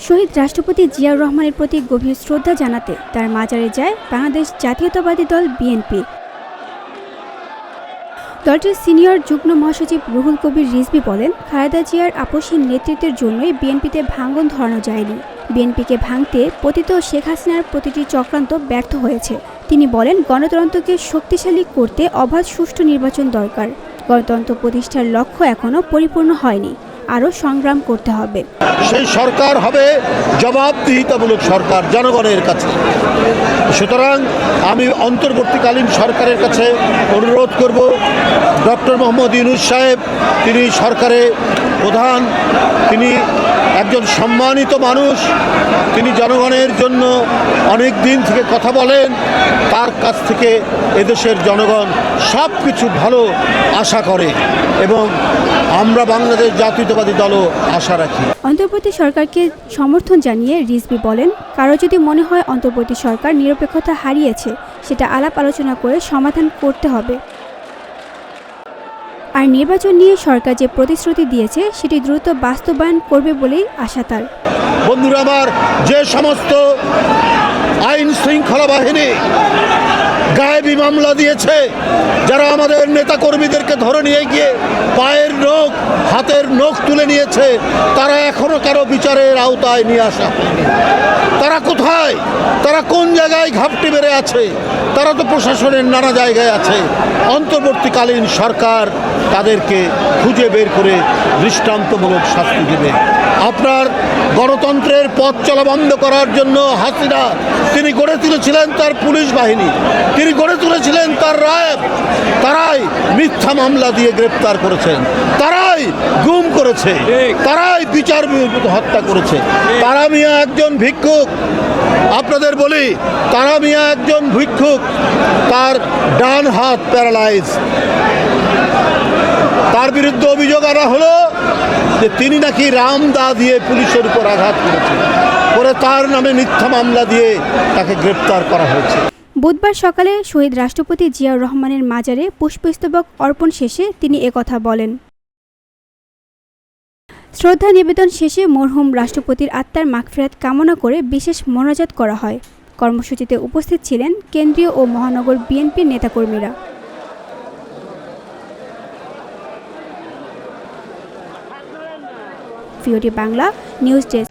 শহীদ রাষ্ট্রপতি জিয়াউর রহমানের প্রতি গভীর শ্রদ্ধা জানাতে তার মাজারে যায় বাংলাদেশ জাতীয়তাবাদী দল বিএনপি। দলটির সিনিয়র যুগ্ম মহাসচিব রুহুল কবির রিজভী বলেন, খালেদা জিয়ার আপসহীন নেতৃত্বের জন্যই বিএনপিতে ভাঙন ধরানো যায়নি। বিএনপিকে ভাঙতে পতিত শেখ হাসিনার প্রতিটি চক্রান্ত ব্যর্থ হয়েছে। তিনি বলেন, গণতন্ত্রকে শক্তিশালী করতে অবাধ সুষ্ঠু নির্বাচন দরকার। গণতন্ত্র প্রতিষ্ঠার লক্ষ্য এখনও পরিপূর্ণ হয়নি, আরও সংগ্রাম করতে হবে। সেই সরকার হবে জবাবদিহিতামূলক সরকার জনগণের কাছে। সুতরাং আমি অন্তর্বর্তীকালীন সরকারের কাছে অনুরোধ করব, ডক্টর মোহাম্মদ ইউনূস সাহেব তিনি সরকারের প্রধান, তিনি একজন সম্মানিত মানুষ, তিনি জনগণের জন্য অনেক দিন থেকে কথা বলেন। তার কাছ থেকে এদেশের জনগণ সব কিছু ভালো আশা করে এবং আমরা বাংলাদেশ জাতীয়তাবাদী দলও আশা রাখি। অন্তর্বর্তী সরকারকে সমর্থন জানিয়ে রিজভী বলেন, কারো যদি মনে হয় অন্তর্বর্তী সরকার নিরপেক্ষতা হারিয়েছে, সেটা আলাপ আলোচনা করে সমাধান করতে হবে। আর নির্বাচন নিয়ে সরকার যে প্রতিশ্রুতি দিয়েছে সেটি দ্রুত বাস্তবায়ন করবে বলেই আশা তার। বন্ধুরা আমার, যে সমস্ত আইন শৃঙ্খলা বাহিনী গায়েবী মামলা দিয়েছে, যারা আমাদের নেতা কর্মীদেরকে ধরে নিয়ে গিয়ে পায়ের নখ হাতের নখ তুলে নিয়েছে, তারা এখনো কারো বিচারের আওতায় নিয়ে আসা হয়নি। তারা কোথায়? তারা কোন জায়গায় ঘাপটি বেড়ে আছে? তারা তো প্রশাসনের নানা জায়গায় আছে। অন্তর্বর্তীকালীন সরকার তাদেরকে খুঁজে বের করে দৃষ্টান্তমূলক শাস্তি দেবে। আপনার গণতন্ত্রের পথ চলা বন্ধ করার জন্য হাসিনা তিনি গড়ে তুলেছিলেন তার পুলিশ বাহিনী, তিনি গড়ে তুলেছিলেন তার র্যাব। তারাই মিথ্যা মামলা দিয়ে গ্রেপ্তার করেছেন, তারাই গুম করেছে, তারাই বিচার বিরোধী হত্যা করেছে। তারা মিয়া একজন ভিক্ষুক, আপনাদের বলি, তারা মিয়া একজন ভিক্ষুক, তার ডান হাত প্যারালাইজ। তার বিরুদ্ধে অভিযোগ আনা হলো যে তিনি নাকি রামদা দিয়ে পুলিশের উপর আঘাত করেছেন, পরে তার নামে মিথ্যা মামলা দিয়ে তাকে গ্রেপ্তার করা হয়েছে। বুধবার সকালে শহীদ রাষ্ট্রপতি জিয়াউর রহমানের মাজারে পুষ্পস্তবক অর্পণ শেষে তিনি একথা বলেন। শ্রদ্ধা নিবেদন শেষে মরহুম রাষ্ট্রপতির আত্মার মাগফিরাত কামনা করে বিশেষ মোনাজাত করা হয়। কর্মসূচিতে উপস্থিত ছিলেন কেন্দ্রীয় ও মহানগর বিএনপির নেতাকর্মীরা। ভিওটি বাংলা নিউজ ডেস্ক।